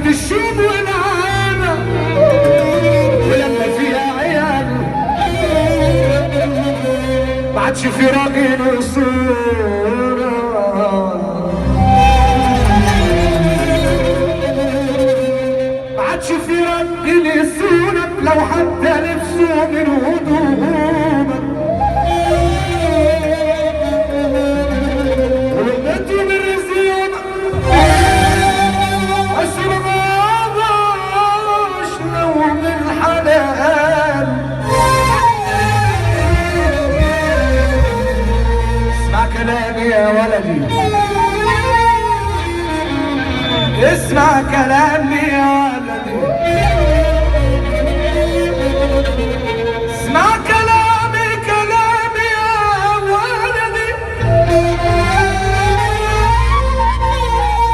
الشوم والعانة ولما فيها عيال ما عادش في راجل صورة، ما عادش في راجل يصونك لو حتى لبسه من هدومك ولقيته من رزيونك أسرغاش لو من حلال. اسمع كلامي يا ولدي، اسمع كلامي يا ولدي، اسمع كلامي كلامي يا ولدي،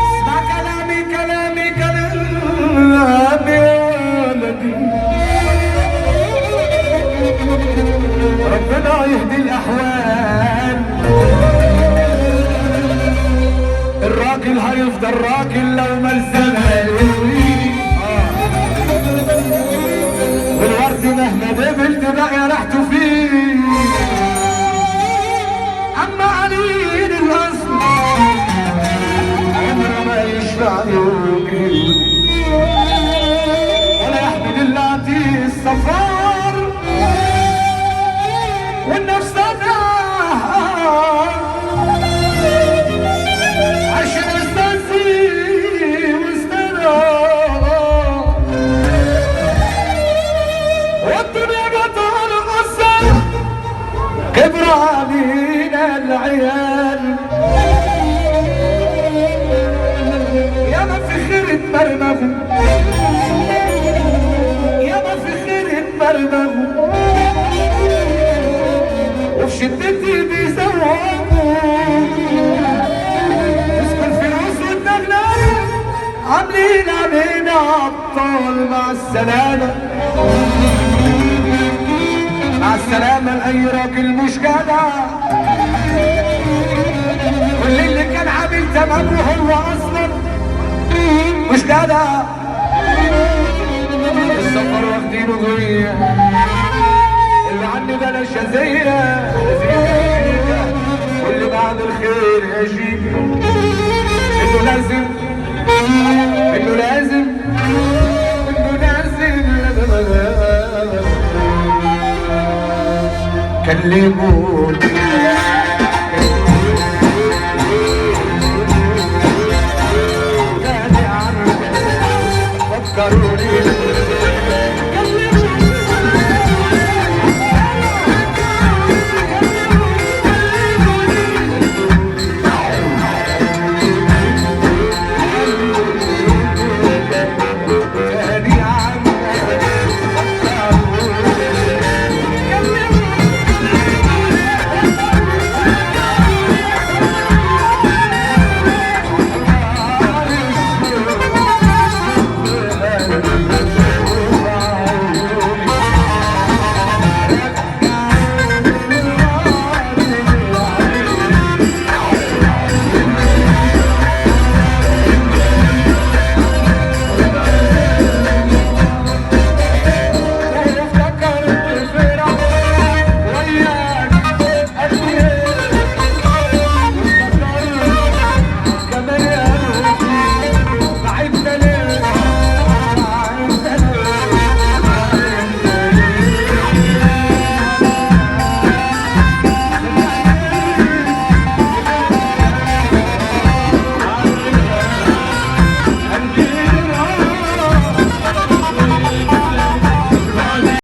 اسمع كلامي كلامي كلامي يا ولدي. ربنا يهدي الأحوال، الراجل هيفضل راجل لو ما الزمها والورد مهما دبل تبقى ريحته فيه. اما قليل الاصل عمره ما يشفع يومي ولا يحمد الله عطيه الصفار والنفس عشان استنسي واستنى والدنيا بطل قصر كبر علينا العيال. ياما في خير اتمرمغوا، ياما في خير اتمرمغوا وفي شدتي بيزوقوا عاملين علينا ابطال. مع السلامة مع السلامة لأي راجل مش جدع، كل اللي كان عامل تمام وهو اصلا مش جدع. السفر واخدينه ضيع اللي عني بلاش شزية واللي بعد الخير يا شيكا انه لازم انه لازم انه لازم كلموني فكروني